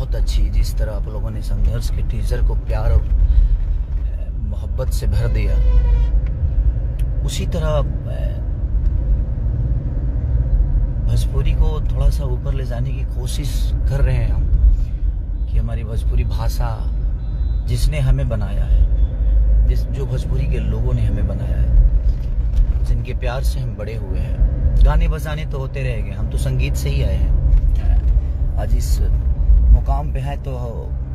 बहुत अच्छी, जिस तरह आप लोगों ने संघर्ष के टीजर को प्यार और मोहब्बत से भर दिया, उसी तरह भोजपुरी को थोड़ा सा ऊपर ले जाने की कोशिश कर रहे हैं हम कि हमारी भोजपुरी भाषा जिसने हमें बनाया है, जो भोजपुरी के लोगों ने हमें बनाया है, जिनके प्यार से हम बड़े हुए हैं। गाने बजाने तो होते रहेंगे, हम तो संगीत से ही आए हैं। आज इस मुकाम पे है तो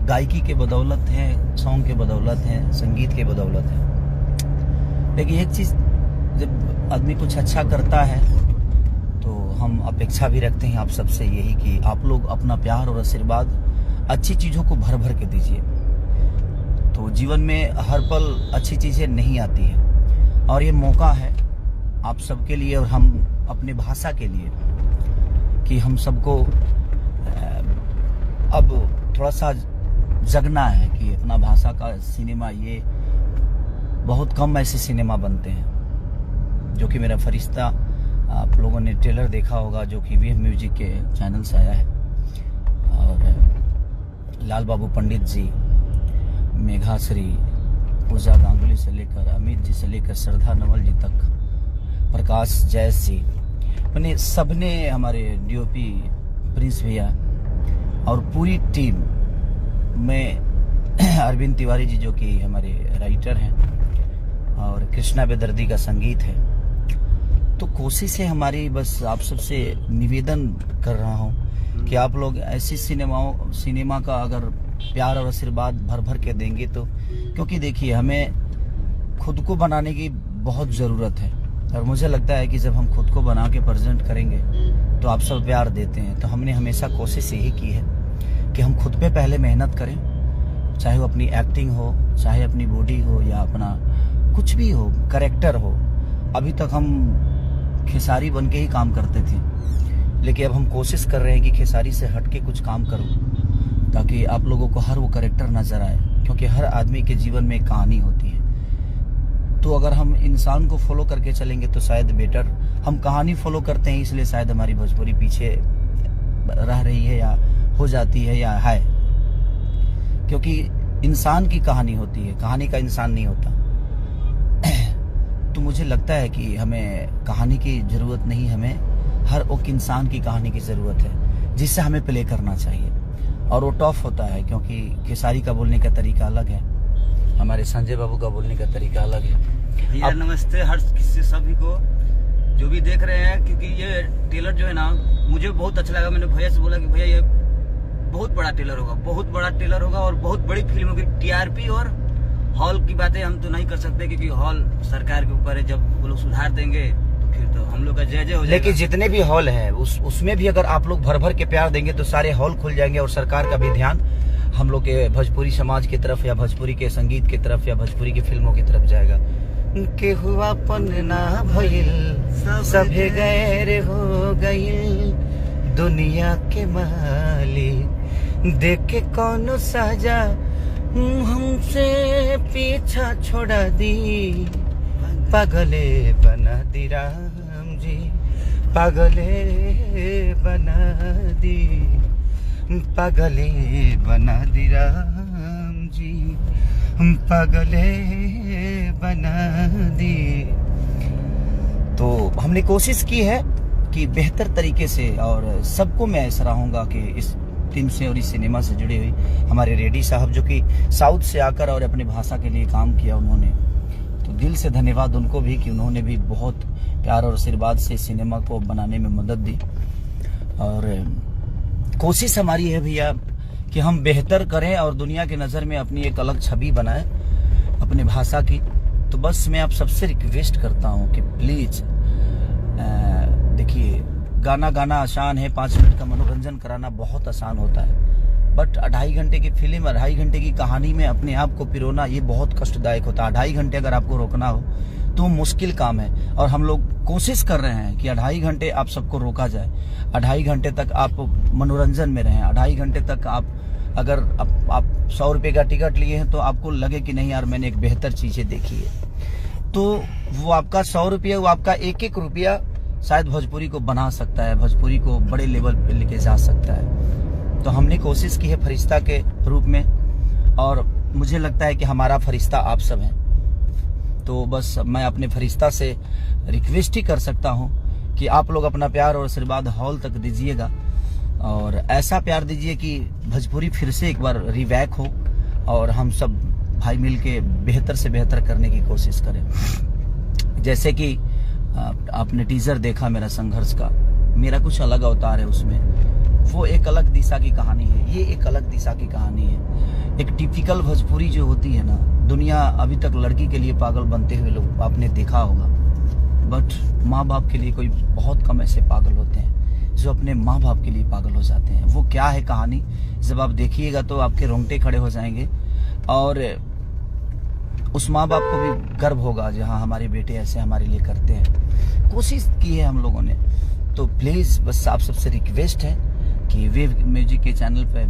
गायकी के बदौलत हैं, सॉन्ग के बदौलत हैं, संगीत के बदौलत हैं। लेकिन एक चीज़, जब आदमी कुछ अच्छा करता है तो हम अपेक्षा भी रखते हैं आप सबसे यही कि आप लोग अपना प्यार और आशीर्वाद अच्छी चीज़ों को भर भर के दीजिए। तो जीवन में हर पल अच्छी चीज़ें नहीं आती है और ये मौका है आप सबके लिए और हम अपने भाषा के लिए कि हम सबको अब थोड़ा सा जगना है कि अपना भाषा का सिनेमा, ये बहुत कम ऐसे सिनेमा बनते हैं। जो कि मेरा फरिश्ता आप लोगों ने ट्रेलर देखा होगा, जो कि वीएम म्यूजिक के चैनल से आया है, और लाल बाबू पंडित जी, मेघाश्री, पूजा गांगुली से लेकर अमित जी से लेकर श्रद्धा नवल जी तक, प्रकाश जैस जी, मैंने सबने, हमारे डीओपी प्रिंस भैया और पूरी टीम में अरविंद तिवारी जी जो कि हमारे राइटर हैं, और कृष्णा बेदर्दी का संगीत है। तो कोशिश है हमारी, बस आप सबसे निवेदन कर रहा हूँ कि आप लोग ऐसी सिनेमा का अगर प्यार और आशीर्वाद भर भर के देंगे तो, क्योंकि देखिए हमें खुद को बनाने की बहुत ज़रूरत है और मुझे लगता है कि जब हम खुद को बना के प्रेजेंट करेंगे तो आप सब प्यार देते हैं। तो हमने हमेशा कोशिश यही की है कि हम खुद पे पहले मेहनत करें, चाहे वो अपनी एक्टिंग हो, चाहे अपनी बॉडी हो, या अपना कुछ भी हो, कैरेक्टर हो। अभी तक हम खेसारी बन के ही काम करते थे, लेकिन अब हम कोशिश कर रहे हैं कि खेसारी से हट के कुछ काम करूं, ताकि आप लोगों को हर वो कैरेक्टर नजर आए, क्योंकि हर आदमी के जीवन में एक कहानी होती है। तो अगर हम इंसान को फॉलो करके चलेंगे तो शायद बेटर, हम कहानी फॉलो करते हैं इसलिए शायद हमारी भोजपुरी पीछे रह रही है, या हो जाती है, या है, क्योंकि इंसान की कहानी होती है, कहानी का इंसान नहीं होता। तो मुझे लगता है कि हमें कहानी की जरूरत नहीं, हमें हर एक इंसान की कहानी की जरूरत है जिससे हमें प्ले करना चाहिए, और वो टफ होता है क्योंकि खेसारी का बोलने का तरीका अलग है, हमारे संजय बाबू का बोलने का तरीका अलग है। भैया नमस्ते हर किसी सभी को जो भी देख रहे हैं, क्योंकि ये ट्रेलर जो है ना मुझे बहुत अच्छा लगा। मैंने भैया से बोला कि भैया ये बहुत बड़ा ट्रेलर होगा, बहुत बड़ा ट्रेलर होगा और बहुत बड़ी फिल्म होगी। टीआरपी और हॉल की बातें हम तो नहीं कर सकते, क्योंकि हॉल सरकार के ऊपर है। जब वो लोग सुधार देंगे तो फिर तो हम लोग का जय जय हो जाएगा। लेकिन जितने भी हॉल हैं उसमें भी अगर आप लोग भर भर के प्यार देंगे तो सारे हॉल खुल जाएंगे, और सरकार का भी ध्यान हम लोग के भोजपुरी समाज की तरफ, या भोजपुरी के संगीत की तरफ, या भोजपुरी की फिल्मों की तरफ जाएगा। के हुआ पन ना भइल, सभे गैर हो गइल, दुनिया के मालिक देख के कौनो साजा हमसे पीछा छोड़ा दी, पागले बना दी राम जी, पागले बना दी, पागले बना दी राम जी, पागले बना दी। तो हमने कोशिश की है कि बेहतर तरीके से, और सबको मैं ऐसा रहूँगा कि इस टीम से और इस सिनेमा से जुड़ी हुई हमारे रेड्डी साहब जो कि साउथ से आकर और अपनी भाषा के लिए काम किया उन्होंने, तो दिल से धन्यवाद उनको भी कि उन्होंने भी बहुत प्यार और आशीर्वाद से सिनेमा को बनाने में मदद दी। और कोशिश हमारी है भैया कि हम बेहतर करें और दुनिया की नज़र में अपनी एक अलग छवि बनाएं अपने भाषा की। तो बस मैं आप सबसे रिक्वेस्ट करता हूं कि प्लीज़ देखिए, गाना आसान है, 5 मिनट का मनोरंजन कराना बहुत आसान होता है, बट 2.5 घंटे की फिल्म, 2.5 घंटे की कहानी में अपने आप को पिरोना ये बहुत कष्टदायक होता है। 2.5 घंटे अगर आपको रोकना हो तो मुश्किल काम है, और हम लोग कोशिश कर रहे हैं कि 2.5 घंटे आप सबको रोका जाए, 2.5 घंटे तक आप मनोरंजन में रहें, 2.5 घंटे तक आप अगर आप 100 रुपये का टिकट लिए हैं तो आपको लगे कि नहीं यार मैंने एक बेहतर चीज़ें देखी है, तो वो आपका 100 रुपया, वो आपका एक रुपया शायद भोजपुरी को बना सकता है, भोजपुरी को बड़े लेवल पे लेके जा सकता है। तो हमने कोशिश की है फरिश्ता के रूप में, और मुझे लगता है कि हमारा फरिश्ता आप सब हैं। तो बस मैं अपने फरिश्ता से रिक्वेस्ट ही कर सकता हूं कि आप लोग अपना प्यार और आशीर्वाद हॉल तक दीजिएगा, और ऐसा प्यार दीजिए कि भोजपुरी फिर से एक बार रिवैक हो और हम सब भाई मिल के बेहतर से बेहतर करने की कोशिश करें। जैसे कि आपने टीजर देखा मेरा संघर्ष का, मेरा कुछ अलग अवतार है उसमें, वो एक अलग दिशा की कहानी है, ये एक अलग दिशा की कहानी है। एक टिपिकल भोजपुरी जो होती है ना, दुनिया अभी तक लड़की के लिए पागल बनते हुए लोग आपने देखा होगा, बट माँ बाप के लिए कोई बहुत कम ऐसे पागल होते हैं जो अपने माँ बाप के लिए पागल हो जाते हैं। वो क्या है कहानी, जब आप देखिएगा तो आपके रोंगटे खड़े हो जाएंगे, और उस माँ बाप को भी गर्व होगा जहाँ हमारे बेटे ऐसे हमारे लिए करते हैं। कोशिश की है हम लोगों ने, तो प्लीज बस आप सबसे रिक्वेस्ट है कि वेव म्यूजिक के चैनल पे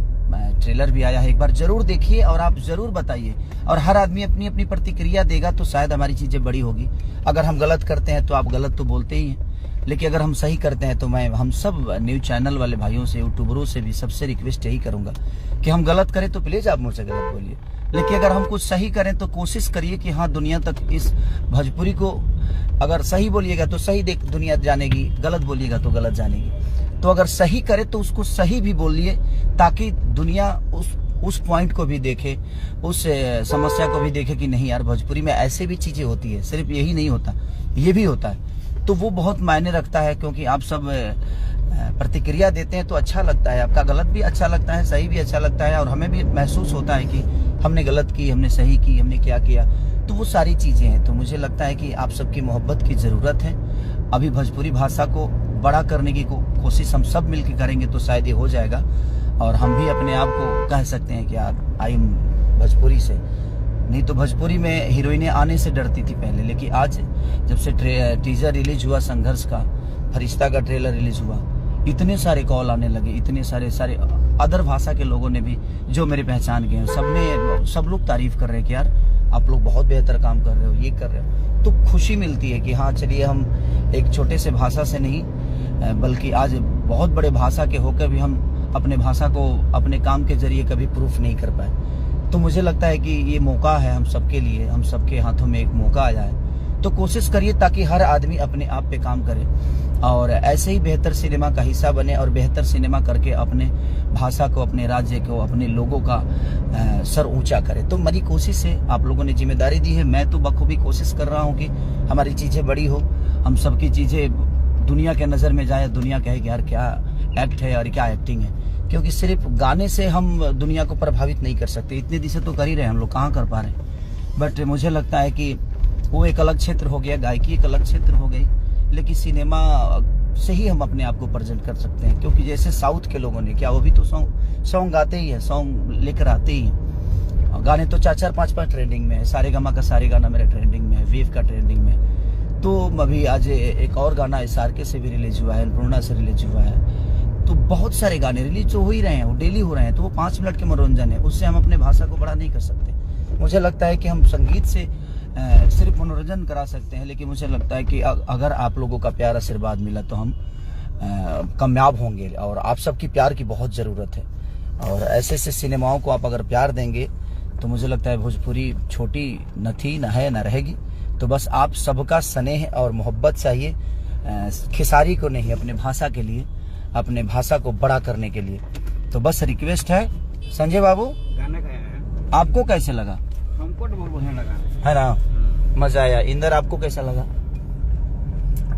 ट्रेलर भी आया है, एक बार जरूर देखिए और आप जरूर बताइए, और हर आदमी अपनी अपनी प्रतिक्रिया देगा तो शायद हमारी चीजें बड़ी होगी। अगर हम गलत करते हैं तो आप गलत तो बोलते ही हैं, लेकिन अगर हम सही करते हैं तो मैं हम सब न्यूज चैनल वाले भाइयों से, यूट्यूबरों से भी सबसे रिक्वेस्ट यही करूंगा कि हम गलत करें तो प्लीज आप मुझसे गलत बोलिए, लेकिन अगर हम कुछ सही करें तो कोशिश करिए कि हाँ दुनिया तक इस भोजपुरी को, अगर सही बोलिएगा तो सही दुनिया जानेगी, गलत बोलिएगा तो गलत जानेगी। तो अगर सही करे तो उसको सही भी बोलिए, ताकि दुनिया उस पॉइंट को भी देखे, उस समस्या को भी देखे कि नहीं यार भोजपुरी में ऐसे भी चीजें होती है, सिर्फ यही नहीं होता, ये भी होता है। तो वो बहुत मायने रखता है, क्योंकि आप सब प्रतिक्रिया देते हैं तो अच्छा लगता है, आपका गलत भी अच्छा लगता है, सही भी अच्छा लगता है, और हमें भी महसूस होता है कि हमने गलत की, हमने सही की, हमने क्या किया। तो वो सारी चीजें हैं। तो मुझे लगता है कि आप सबकी मोहब्बत की जरूरत है। अभी भोजपुरी भाषा को बड़ा करने की कोशिश हम सब मिलकर करेंगे तो शायद ये हो जाएगा, और हम भी अपने आप को कह सकते हैं कि आई एम भोजपुरी से। नहीं तो भोजपुरी में हीरोइनें आने से डरती थी पहले, लेकिन आज जब से टीजर रिलीज हुआ संघर्ष का, फरिश्ता का ट्रेलर रिलीज हुआ, इतने सारे कॉल आने लगे, इतने सारे अदर भाषा के लोगों ने भी जो मेरे पहचान के हैं, सब लोग तारीफ कर रहे हैं कि यार आप लोग बहुत बेहतर काम कर रहे हो, ये कर रहे हो। तो खुशी मिलती है कि हाँ चलिए हम एक छोटे से भाषा से नहीं, बल्कि आज बहुत बड़े भाषा के होकर भी हम अपने भाषा को अपने काम के जरिए कभी प्रूफ नहीं कर पाए। तो मुझे लगता है कि ये मौका है हम सबके लिए, हम सबके हाथों में एक मौका आया है। तो कोशिश करिए ताकि हर आदमी अपने आप पे काम करे और ऐसे ही बेहतर सिनेमा का हिस्सा बने, और बेहतर सिनेमा करके अपने भाषा को, अपने राज्य को, अपने लोगों का सर ऊंचा करे। तो मेरी कोशिश है, आप लोगों ने जिम्मेदारी दी है, मैं तो बखूबी कोशिश कर रहा हूँ कि हमारी चीजें बड़ी हो, हम सबकी चीजें दुनिया के नजर में जाए, दुनिया कहे कि यार क्या एक्ट है और क्या एक्टिंग है। क्योंकि सिर्फ गाने से हम दुनिया को प्रभावित नहीं कर सकते, इतने दिशा तो कर ही रहे हम लोग, कहाँ कर पा रहे हैं। बट मुझे लगता है कि वो एक अलग क्षेत्र हो गया, गायकी एक अलग क्षेत्र हो गई, लेकिन सिनेमा से ही हम अपने आप को प्रेजेंट कर सकते हैं। क्योंकि जैसे साउथ के लोगों ने क्या, वो भी तो सॉन्ग गाते ही है, सॉन्ग लेकर आते ही हैं, गाने तो 4-4, 5-5 ट्रेंडिंग में है। सारेगामा का सारे गाना मेरा ट्रेंडिंग में है, वेव का ट्रेंडिंग में। तो अभी आज एक और गाना SRK से भी रिलीज हुआ है, अन्नपूर्णा से रिलीज हुआ है। तो बहुत सारे गाने रिलीज तो हो ही रहे हैं, वो डेली हो रहे हैं। तो वो 5 मिनट के मनोरंजन है, उससे हम अपने भाषा को बड़ा नहीं कर सकते। मुझे लगता है कि हम संगीत से सिर्फ मनोरंजन करा सकते हैं, लेकिन मुझे लगता है कि अगर आप लोगों का प्यार आशीर्वाद मिला तो हम कामयाब होंगे, और आप सबकी प्यार की बहुत ज़रूरत है। और ऐसे सिनेमाओं को आप अगर प्यार देंगे तो मुझे लगता है भोजपुरी छोटी न थी, न है, न रहेगी। तो बस आप सबका स्नेह और मोहब्बत चाहिए, खिसारी को नहीं, अपने भाषा के लिए, अपने भाषा को बड़ा करने के लिए। तो बस रिक्वेस्ट है। संजय बाबू, गाना का है, आपको कैसे लगा? हमको तो बहुत बढ़िया लगा है ना, मजा आया। इंदर, आपको कैसा लगा?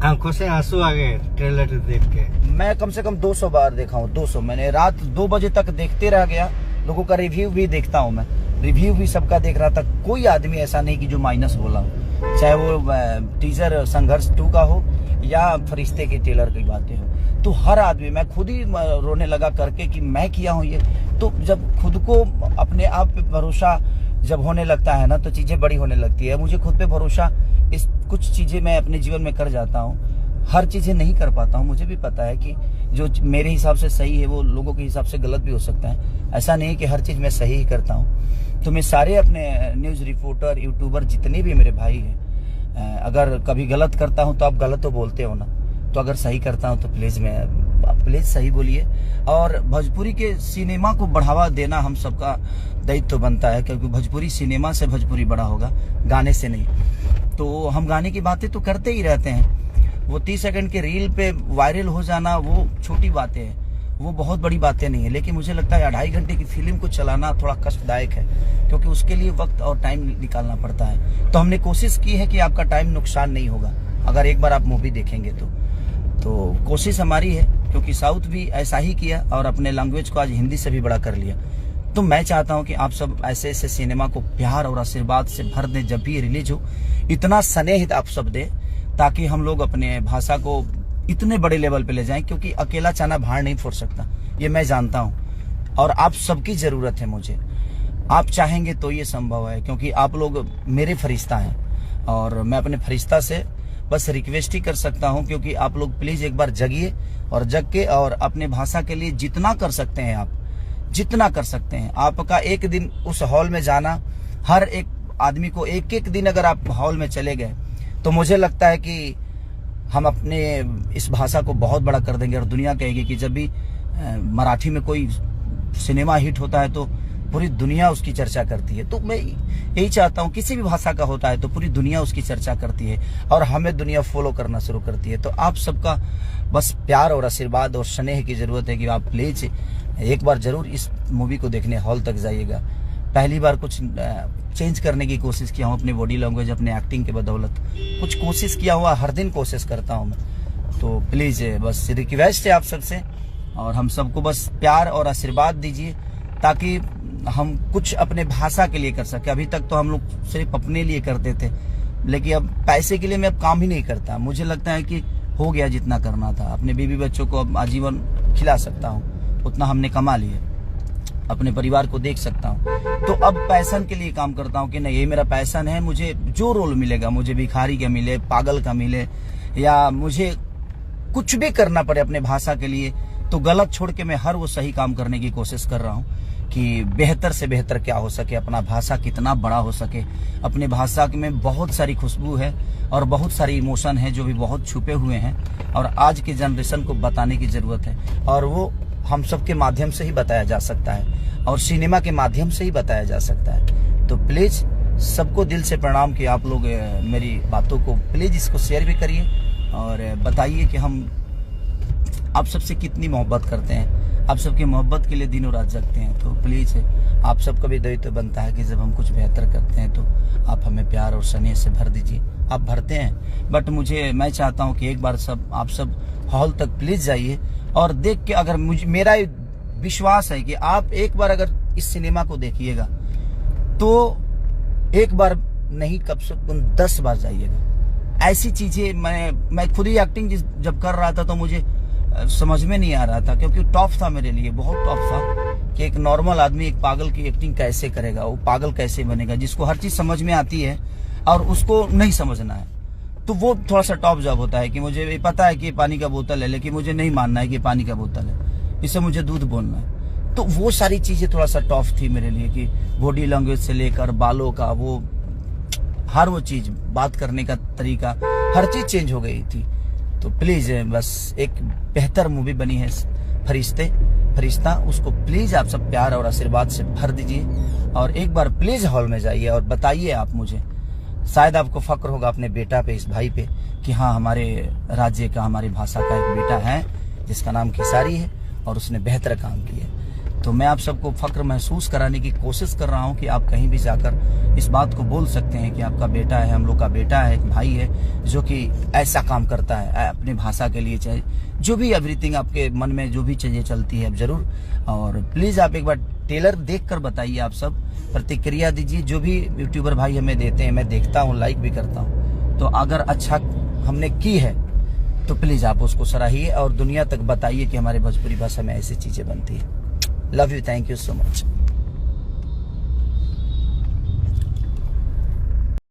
आंखों से आंसू आ गए ट्रेलर देख के। मैं कम से कम 200 बार देखा हूँ, 200। मैंने रात 2 बजे तक देखते रह गया। लोगों का रिव्यू भी देखता हूँ मैं, रिव्यू भी सबका देख रहा था। कोई आदमी ऐसा नहीं कि जो माइनस बोला हो, चाहे वो टीजर संघर्ष 2 का हो या फरिश्ते के ट्रेलर की बातें हो। तो हर आदमी, मैं खुद ही रोने लगा करके कि मैं किया हूँ ये। तो जब खुद को अपने आप पे भरोसा जब होने लगता है ना, तो चीजें बड़ी होने लगती है। मुझे खुद पे भरोसा, इस कुछ चीजें मैं अपने जीवन में कर जाता हूँ, हर चीजें नहीं कर पाता हूँ। मुझे भी पता है कि जो मेरे हिसाब से सही है वो लोगों के हिसाब से गलत भी हो सकता है। ऐसा नहीं कि हर चीज मैं सही ही करता हूँ। तो मैं सारे अपने न्यूज रिपोर्टर, यूट्यूबर, जितने भी मेरे भाई हैं, अगर कभी गलत करता हूँ तो आप गलत तो बोलते हो ना, तो अगर सही करता हूँ तो प्लीज मैं आप प्लीज सही बोलिए। और भोजपुरी के सिनेमा को बढ़ावा देना हम सबका दायित्व बनता है, क्योंकि भोजपुरी सिनेमा से भोजपुरी बड़ा होगा, गाने से नहीं। तो हम गाने की बातें तो करते ही रहते हैं, वो 30 सेकंड के रील पे वायरल हो जाना वो छोटी बातें हैं, वो बहुत बड़ी बातें नहीं है। लेकिन मुझे लगता है 2.5 घंटे की फिल्म को चलाना थोड़ा कष्टदायक है, क्योंकि उसके लिए वक्त और टाइम निकालना पड़ता है। तो हमने कोशिश की है कि आपका टाइम नुकसान नहीं होगा अगर एक बार आप मूवी देखेंगे तो कोशिश हमारी है, क्योंकि साउथ भी ऐसा ही किया और अपने लैंग्वेज को आज हिंदी से भी बड़ा कर लिया। तो मैं चाहता हूं कि आप सब ऐसे ऐसे सिनेमा को प्यार और आशीर्वाद से भर दें। जब भी रिलीज हो इतना स्नेह आप सब दें, ताकि हम लोग अपने भाषा को इतने बड़े लेवल पे ले जाएं, क्योंकि अकेला चना भाड़ नहीं फोड़ सकता, ये मैं जानता हूं। और आप सबकी जरूरत है मुझे, आप चाहेंगे तो ये संभव है, क्योंकि आप लोग मेरे फरिश्ता हैं। और मैं अपने फरिश्ता से बस रिक्वेस्ट ही कर सकता हूं, क्योंकि आप लोग प्लीज एक बार जगिए और जग के और अपने भाषा के लिए जितना कर सकते हैं, आप जितना कर सकते हैं। आपका एक दिन उस हॉल में जाना, हर एक आदमी को एक दिन अगर आप हॉल में चले गए, तो मुझे लगता है कि हम अपने इस भाषा को बहुत बड़ा कर देंगे। और दुनिया कहेगी कि जब भी मराठी में कोई सिनेमा हिट होता है तो पूरी दुनिया उसकी चर्चा करती है। तो मैं यही चाहता हूँ, किसी भी भाषा का होता है तो पूरी दुनिया उसकी चर्चा करती है और हमें दुनिया फॉलो करना शुरू करती है। तो आप सबका बस प्यार और आशीर्वाद और स्नेह की जरूरत है कि आप प्लीज एक बार जरूर इस मूवी को देखने हॉल तक जाइएगा। पहली बार कुछ चेंज करने की कोशिश किया हूँ, अपनी बॉडी लैंग्वेज, अपने एक्टिंग के बदौलत कुछ कोशिश किया हुआ, हर दिन कोशिश करता हूँ मैं। तो प्लीज बस रिक्वेस्ट है आप सबसे, और हम सबको बस प्यार और आशीर्वाद दीजिए, ताकि हम कुछ अपने भाषा के लिए कर सके। अभी तक तो हम लोग सिर्फ अपने लिए करते थे, लेकिन अब पैसे के लिए मैं अब काम ही नहीं करता। मुझे लगता है कि हो गया जितना करना था, अपने बीवी बच्चों को अब आजीवन खिला सकता हूँ, उतना हमने कमा लिया, अपने परिवार को देख सकता हूँ। तो अब पैशन के लिए काम करता हूँ कि नहीं, ये मेरा पैशन है। मुझे जो रोल मिलेगा, मुझे भिखारी का मिले, पागल का मिले, या मुझे कुछ भी करना पड़े अपने भाषा के लिए, तो गलत छोड़ के मैं हर वो सही काम करने की कोशिश कर रहा हूँ कि बेहतर से बेहतर क्या हो सके, अपना भाषा कितना बड़ा हो सके। अपने भाषा में बहुत सारी खुशबू है और बहुत सारी इमोशन है जो भी बहुत छुपे हुए हैं, और आज की जनरेशन को बताने की जरूरत है। और वो हम सब के माध्यम से ही बताया जा सकता है, और सिनेमा के माध्यम से ही बताया जा सकता है। तो प्लीज सबको दिल से प्रणाम कि आप लोग मेरी बातों को प्लीज इसको शेयर भी करिए और बताइए कि हम आप सबसे कितनी मोहब्बत करते हैं, आप सबकी मोहब्बत के लिए दिनों रात जगते हैं। तो प्लीज आप सबका भी दायित्व बनता है कि जब हम कुछ बेहतर करते हैं तो आप हमें प्यार और स्नेह से भर दीजिए। आप भरते हैं, बट मैं चाहता हूं कि एक बार आप सब हॉल तक प्लीज जाइए और देख के, अगर मेरा विश्वास है कि आप एक बार अगर इस सिनेमा को देखिएगा तो एक बार नहीं, कम से कम 10 बार जाइएगा। ऐसी चीजें मैं खुद ही एक्टिंग जब कर रहा था तो मुझे समझ में नहीं आ रहा था, क्योंकि टफ था मेरे लिए, बहुत टफ था कि एक नॉर्मल आदमी एक पागल की एक्टिंग कैसे करेगा, वो पागल कैसे बनेगा, जिसको हर चीज समझ में आती है और उसको नहीं समझना है। तो वो थोड़ा सा टॉप जॉब होता है कि मुझे पता है कि पानी का बोतल है, लेकिन मुझे नहीं मानना है कि पानी का बोतल है, इससे मुझे दूध बोलना है। तो वो सारी चीजें थोड़ा सा टॉफ थी मेरे लिए, कि बॉडी लैंग्वेज से लेकर बालों का वो हर वो चीज, बात करने का तरीका, हर चीज चेंज हो गई थी। तो प्लीज बस एक बेहतर मूवी बनी है फरिश्ता, उसको प्लीज आप सब प्यार और आशीर्वाद से भर दीजिए और एक बार प्लीज हॉल में जाइए और बताइए आप मुझे, शायद आपको फक्र होगा अपने बेटा पे, इस भाई पे, कि हाँ हमारे राज्य का, हमारी भाषा का एक बेटा है जिसका नाम खेसारी है और उसने बेहतर काम किया। तो मैं आप सबको फक्र महसूस कराने की कोशिश कर रहा हूं कि आप कहीं भी जाकर इस बात को बोल सकते हैं कि आपका बेटा है, हम लोग का बेटा है, एक भाई है जो कि ऐसा काम करता है अपनी भाषा के लिए। चाहे जो भी एवरीथिंग आपके मन में जो भी चीजें चलती है जरूर, और प्लीज आप एक बार ट्रेलर देखकर बताइए, आप सब प्रतिक्रिया दीजिए। जो भी यूट्यूबर भाई हमें देते हैं मैं देखता हूँ, लाइक भी करता हूँ। तो अगर अच्छा हमने की है तो प्लीज आप उसको सराहिए और दुनिया तक बताइए कि हमारे भोजपुरी भाषा में ऐसी चीजें बनती है। Love you, thank you so much.